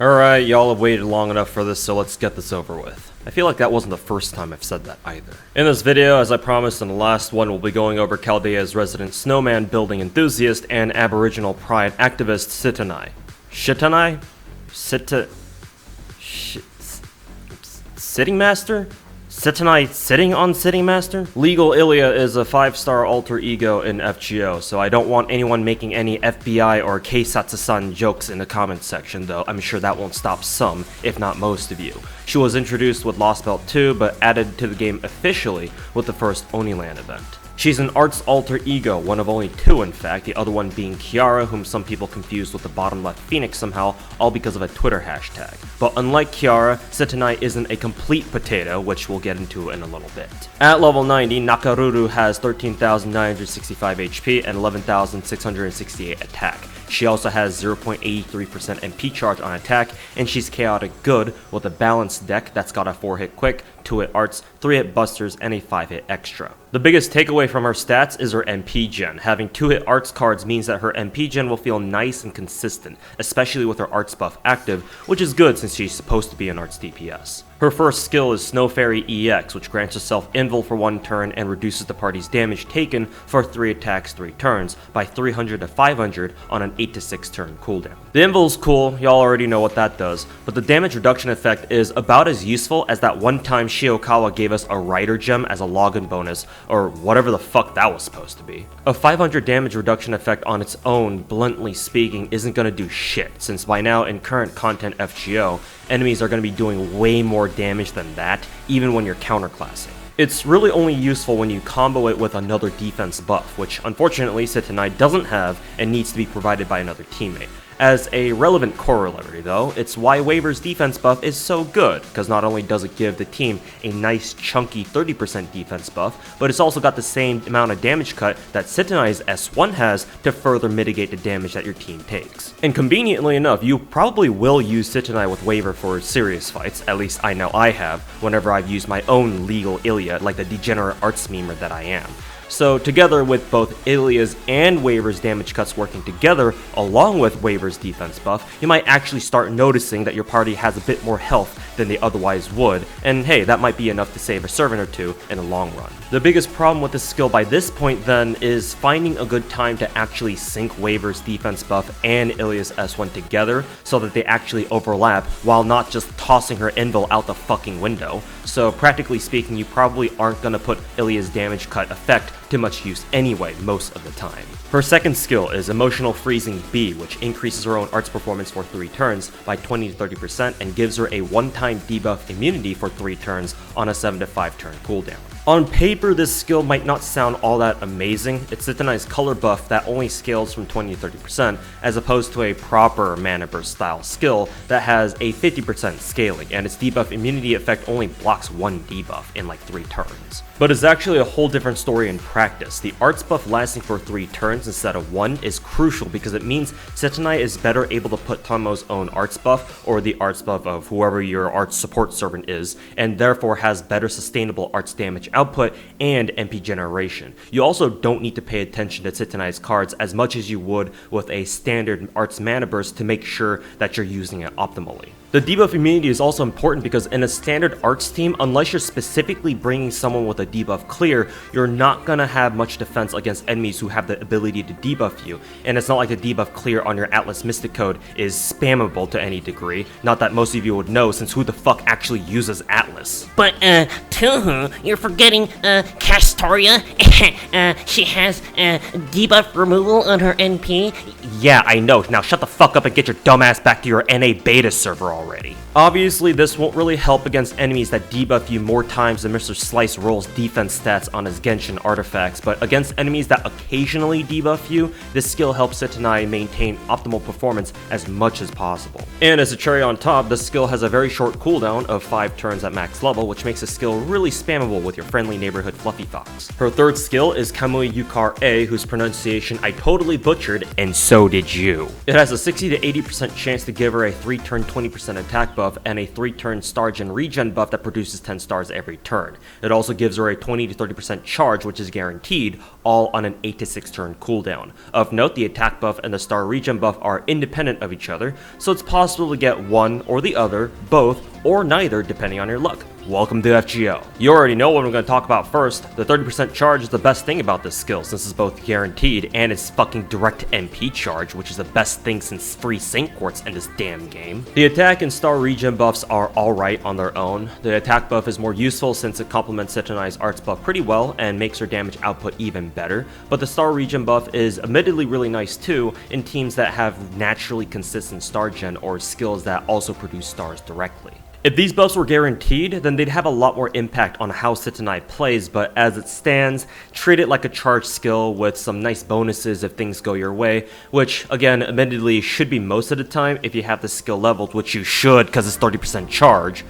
Alright, y'all have waited long enough for this, so let's get this over with. I feel like that wasn't the first time I've said that either. In this video, as I promised in the last one, we'll be going over Chaldea's resident snowman building enthusiast and Aboriginal pride activist Sitonai. Sitonai? Sitting Master? Sitonai sitting on Sitting Master? Legal Ilya is a 5-star alter ego in FGO, so I don't want anyone making any FBI or Keisatsu-san jokes in the comments section, though I'm sure that won't stop some, if not most of you. She was introduced with Lost Belt 2, but added to the game officially with the first Oniland event. She's an arts alter ego, one of only 2 in fact, the other one being Kiara, whom some people confused with the bottom left phoenix somehow, all because of a Twitter hashtag. But unlike Kiara, Sitonai isn't a complete potato, which we'll get into in a little bit. At level 90, Nakaruru has 13,965 HP and 11,668 attack. She also has 0.83% MP charge on attack, and she's chaotic good with a balanced deck that's got a 4-hit quick, 2-hit arts, 3-hit busters, and a 5-hit extra. The biggest takeaway from her stats is her MP gen. Having 2-hit arts cards means that her MP gen will feel nice and consistent, especially with her arts buff active, which is good since she's supposed to be an arts DPS. Her first skill is Snow Fairy EX, which grants herself invul for 1 turn and reduces the party's damage taken for 3 attacks 3 turns by 300 to 500 on an 8 to 6 turn cooldown. The invul's cool, y'all already know what that does, but the damage reduction effect is about as useful as that one time Shiokawa gave us a Rider gem as a login bonus, or whatever the fuck that was supposed to be. A 500 damage reduction effect on its own, bluntly speaking, isn't gonna do shit, since by now in current content FGO, enemies are gonna be doing way more damage than that, even when you're counterclassing. It's really only useful when you combo it with another defense buff, which unfortunately Sitonai doesn't have and needs to be provided by another teammate. As a relevant corollary though, it's why Waver's defense buff is so good, because not only does it give the team a nice chunky 30% defense buff, but it's also got the same amount of damage cut that Sitonai's S1 has to further mitigate the damage that your team takes. And conveniently enough, you probably will use Sitonai with Waver for serious fights, at least I know I have, whenever I've used my own legal Ilya like the degenerate arts memer that I am. So together with both Ilya's and Waver's damage cuts working together, along with Waver's defense buff, you might actually start noticing that your party has a bit more health than they otherwise would, and hey, that might be enough to save a servant or 2 in the long run. The biggest problem with this skill by this point then is finding a good time to actually sync Waver's defense buff and Ilya's S1 together so that they actually overlap while not just tossing her invul out the fucking window. So practically speaking, you probably aren't gonna put Ilya's damage cut effect to much use anyway most of the time. Her second skill is Emotional Freezing B, which increases her own arts performance for 3 turns by 20 to 30% and gives her a one-time debuff immunity for 3 turns on a 7 to 5 turn cooldown. On paper, this skill might not sound all that amazing. It's Sitonai's color buff that only scales from 20 to 30%, as opposed to a proper mana burst style skill that has a 50% scaling, and its debuff immunity effect only blocks 1 debuff in like 3 turns. But it's actually a whole different story in practice. The arts buff lasting for 3 turns instead of 1 is crucial because it means Sitonai is better able to put Tomo's own arts buff, or the arts buff of whoever your arts support servant is, and therefore has better sustainable arts damage output and MP generation. You also don't need to pay attention to Sitonai's cards as much as you would with a standard arts mana burst to make sure that you're using it optimally. The debuff immunity is also important because in a standard arts team, unless you're specifically bringing someone with a debuff clear, you're not gonna have much defense against enemies who have the ability to debuff you, and it's not like the debuff clear on your Atlas Mystic code is spammable to any degree, not that most of you would know since who the fuck actually uses Atlas. But, Tuhu, you're forgetting, Castoria. She has, debuff removal on her NP. Yeah, I know. Now shut the fuck up and get your dumbass back to your NA beta server already. Obviously, this won't really help against enemies that debuff you more times than Mr. Slice rolls defense stats on his Genshin artifacts, but against enemies that occasionally debuff you, this skill helps Sitonai maintain optimal performance as much as possible. And as a cherry on top, this skill has a very short cooldown of 5 turns at max level, which makes the skill really spammable with your friendly neighborhood fluffy fox. Her third skill is Kamui Yukar A, whose pronunciation I totally butchered, and so did you. It has a 60 to 80% chance to give her a 3-turn 20% attack buff buff and a 3-turn star gen regen buff that produces 10 stars every turn. It also gives her a 20 to 30% charge, which is guaranteed, all on an 8 to 6 turn cooldown. Of note, the attack buff and the star regen buff are independent of each other, so it's possible to get one or the other, both, or neither depending on your luck. Welcome to FGO. You already know what I'm going to talk about first. The 30% charge is the best thing about this skill, since it's both guaranteed and it's fucking direct MP charge, which is the best thing since free sync quartz in this damn game. The attack and star regen buffs are alright on their own. The attack buff is more useful since it complements Sitonai's arts buff pretty well and makes her damage output even better, but the star regen buff is admittedly really nice too in teams that have naturally consistent star gen or skills that also produce stars directly. If these buffs were guaranteed, then they'd have a lot more impact on how Sitonai plays, but as it stands, treat it like a charge skill with some nice bonuses if things go your way, which, again, admittedly should be most of the time if you have the skill leveled, which you should because it's 30% charge.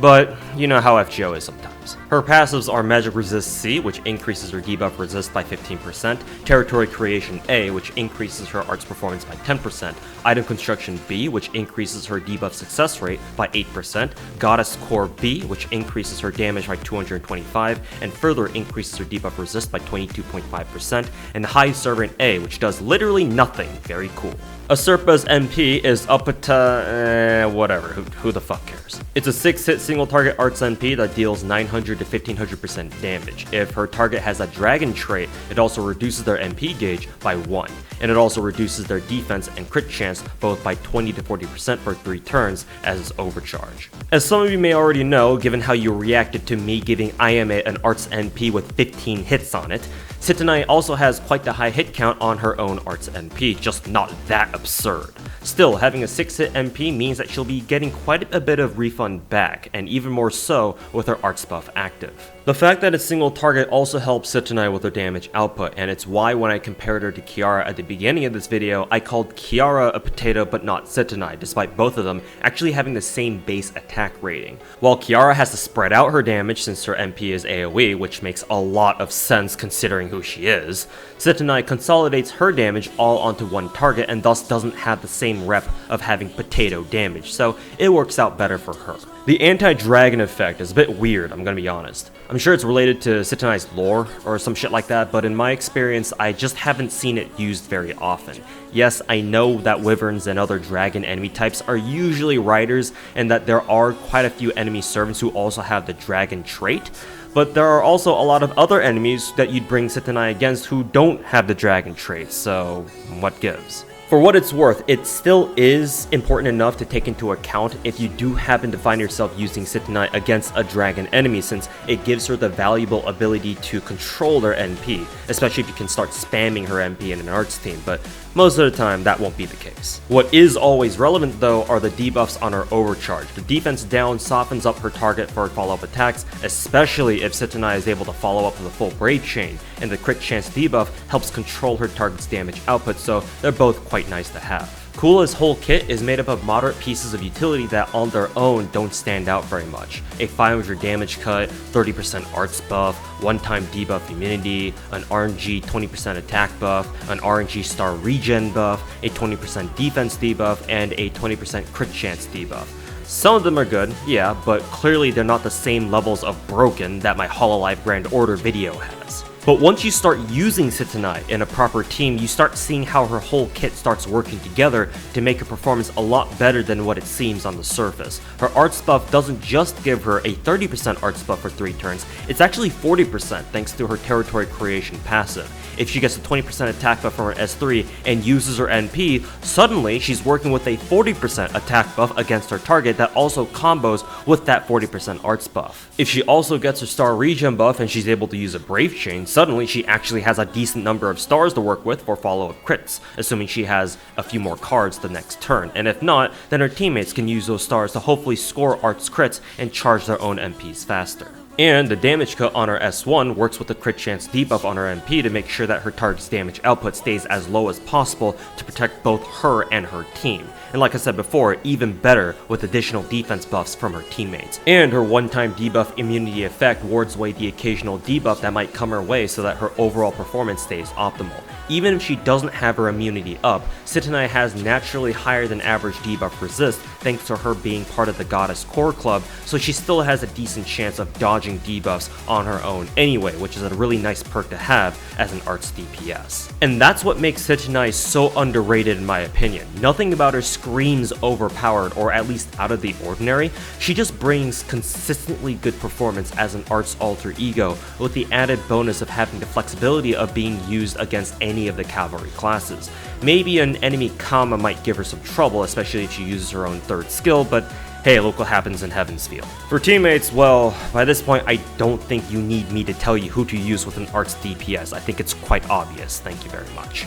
But you know how FGO is sometimes. Her passives are Magic Resist C, which increases her debuff resist by 15%, Territory Creation A, which increases her arts performance by 10%, Item Construction B, which increases her debuff success rate by 8%, Goddess Core B, which increases her damage by 225, and further increases her debuff resist by 22.5%, and High Servant A, which does literally nothing. Very cool. Asurpa's MP is up to, whatever, who the fuck cares. It's a 6-hit single target arts MP that deals 900 to 1500% damage. If her target has a dragon trait, it also reduces their MP gauge by 1, and it also reduces their defense and crit chance both by 20 to 40% for 3 turns as its overcharge. As some of you may already know, given how you reacted to me giving Ayame an arts NP with 15 hits on it, Sitonai also has quite the high hit count on her own arts NP, just not that absurd. Still, having a 6-hit MP means that she'll be getting quite a bit of refund back, and even more so with her arts buff active. The fact that it's single target also helps Sitonai with her damage output, and it's why when I compared her to Kiara at the beginning of this video, I called Kiara a potato but not Sitonai, despite both of them actually having the same base attack rating. While Kiara has to spread out her damage since her MP is AoE, which makes a lot of sense considering who she is, Sitonai consolidates her damage all onto one target and thus doesn't have the same rep of having potato damage, so it works out better for her. The anti-dragon effect is a bit weird, I'm gonna be honest. I'm sure it's related to Sitonai's lore or some shit like that, but in my experience, I just haven't seen it used very often. Yes, I know that wyverns and other dragon enemy types are usually riders, and that there are quite a few enemy servants who also have the dragon trait, but there are also a lot of other enemies that you'd bring Sitonai against who don't have the dragon trait, so what gives? For what it's worth, it still is important enough to take into account if you do happen to find yourself using Sitonai against a dragon enemy, since it gives her the valuable ability to control their NP, especially if you can start spamming her MP in an arts team, but most of the time that won't be the case. What is always relevant though are the debuffs on her overcharge. The defense down softens up her target for follow-up attacks, especially if Sitonai is able to follow up with a full Brave Chain, and the crit chance debuff helps control her target's damage output, so they're both quite nice to have. Kula's whole kit is made up of moderate pieces of utility that on their own don't stand out very much. A 500 damage cut, 30% arts buff, one-time debuff immunity, an RNG 20% attack buff, an RNG star regen buff, a 20% defense debuff, and a 20% crit chance debuff. Some of them are good, yeah, but clearly they're not the same levels of broken that my Hololive Grand Order video has. But once you start using Sitonai in a proper team, you start seeing how her whole kit starts working together to make her performance a lot better than what it seems on the surface. Her arts buff doesn't just give her a 30% arts buff for 3 turns, it's actually 40% thanks to her Territory Creation passive. If she gets a 20% attack buff from her S3 and uses her NP, suddenly she's working with a 40% attack buff against her target that also combos with that 40% arts buff. If she also gets her star regen buff and she's able to use a Brave Chain, suddenly she actually has a decent number of stars to work with for follow-up crits, assuming she has a few more cards the next turn, and if not, then her teammates can use those stars to hopefully score arts crits and charge their own MPs faster. And the damage cut on her S1 works with the crit chance debuff on her MP to make sure that her target's damage output stays as low as possible to protect both her and her team. and like I said before, even better with additional defense buffs from her teammates. And her one-time debuff immunity effect wards away the occasional debuff that might come her way so that her overall performance stays optimal. Even if she doesn't have her immunity up, Sitonai has naturally higher than average debuff resist thanks to her being part of the Goddess Core Club, so she still has a decent chance of dodging debuffs on her own anyway, which is a really nice perk to have as an arts DPS. And that's what makes Sitonai so underrated in my opinion. Nothing about her screams overpowered or at least out of the ordinary, she just brings consistently good performance as an arts alter ego with the added bonus of having the flexibility of being used against any of the cavalry classes. Maybe an enemy Kama might give her some trouble, especially if she uses her own third skill, but hey, look what happens in Heaven's Field. For teammates, well, by this point I don't think you need me to tell you who to use with an arts DPS. I think it's quite obvious, thank you very much.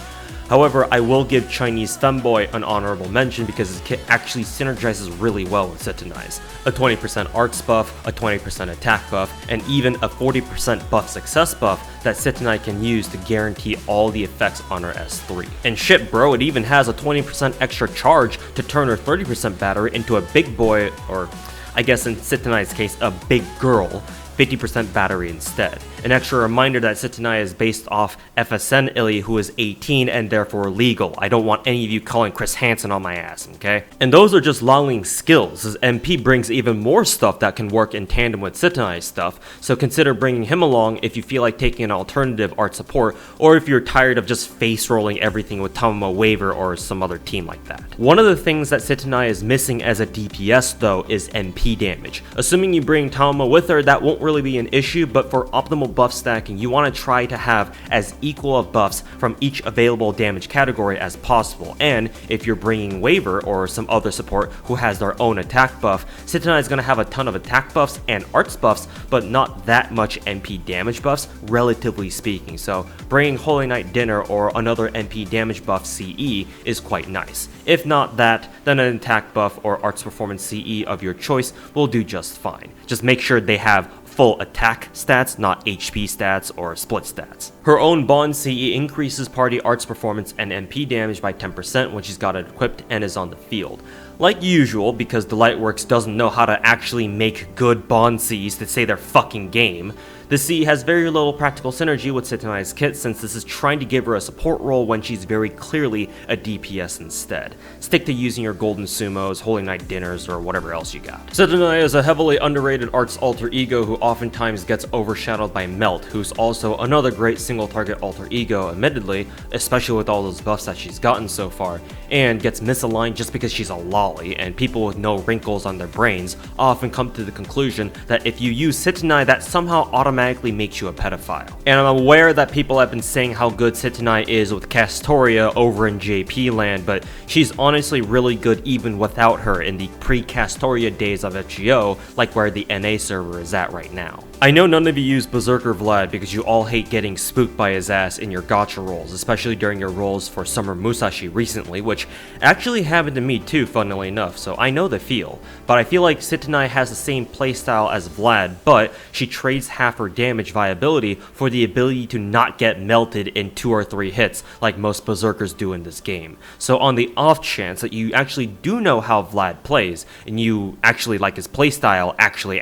However, I will give Chinese Femboy an honorable mention because his kit actually synergizes really well with Sitonai's. A 20% arts buff, a 20% attack buff, and even a 40% buff success buff that Sitonai can use to guarantee all the effects on her S3. And shit bro, it even has a 20% extra charge to turn her 30% battery into a big boy, or I guess in Sitonai's case, a big girl, 50% battery instead. An extra reminder that Sitonai is based off FSN Illy, who is 18 and therefore legal. I don't want any of you calling Chris Hansen on my ass, okay? And those are just Longling skills, as MP brings even more stuff that can work in tandem with Sitonai's stuff, so consider bringing him along if you feel like taking an alternative art support, or if you're tired of just face rolling everything with Tamamo Waver or some other team like that. One of the things that Sitonai is missing as a DPS though is MP damage. Assuming you bring Tamamo with her, that won't really be an issue, but for optimal buff stacking, you want to try to have as equal of buffs from each available damage category as possible, and if you're bringing Waver or some other support who has their own attack buff, Sitonai is going to have a ton of attack buffs and arts buffs, but not that much MP damage buffs, relatively speaking, so bringing Holy Knight Dinner or another MP damage buff CE is quite nice. If not that, then an attack buff or arts performance CE of your choice will do just fine. Just make sure they have full attack stats, not HP stats or split stats. Her own Bond CE increases party arts performance and MP damage by 10% when she's got it equipped and is on the field. Like usual, because the Lightworks doesn't know how to actually make good Bond CEs to say their fucking game, the CE has very little practical synergy with Sitonai's kit since this is trying to give her a support role when she's very clearly a DPS instead. Stick to using your Golden Sumos, Holy Knight Dinners, or whatever else you got. Sitonai is a heavily underrated arts alter ego who oftentimes gets overshadowed by Melt, who's also another great single target alter ego admittedly, especially with all those buffs that she's gotten so far, and gets misaligned just because she's a lolly, and people with no wrinkles on their brains often come to the conclusion that if you use Sitonai, that somehow automatically makes you a pedophile. And I'm aware that people have been saying how good Sitonai is with Castoria over in JP land, but she's honestly really good even without her in the pre-Castoria days of FGO, like where the NA server is at right now. I know none of you use Berserker Vlad because you all hate getting spooked by his ass in your gacha rolls, especially during your rolls for Summer Musashi recently, which actually happened to me too, funnily enough, so I know the feel. But I feel like Sitonai has the same playstyle as Vlad, but she trades half her damage viability for the ability to not get melted in 2 or 3 hits like most Berserkers do in this game. So on the off chance that you actually do know how Vlad plays, and you actually like his playstyle actually,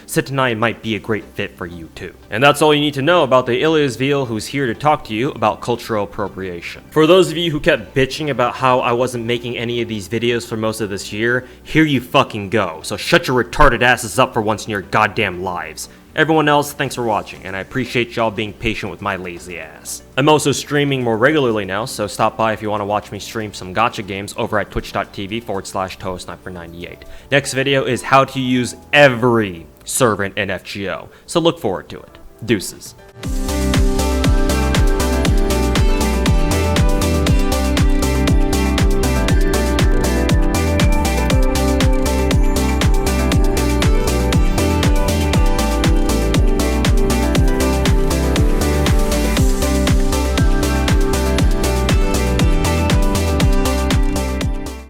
Sitonai might be a great fit for you too. And that's all you need to know about the Ilias Veal, who's here to talk to you about cultural appropriation. For those of you who kept bitching about how I wasn't making any of these videos for most of this year, here you fucking go. So shut your retarded asses up for once in your goddamn lives. Everyone else, thanks for watching, and I appreciate y'all being patient with my lazy ass. I'm also streaming more regularly now, so stop by if you want to watch me stream some gacha games over at twitch.tv/TohoSniper98. Next video is how to use every servant in FGO, so look forward to it. Deuces.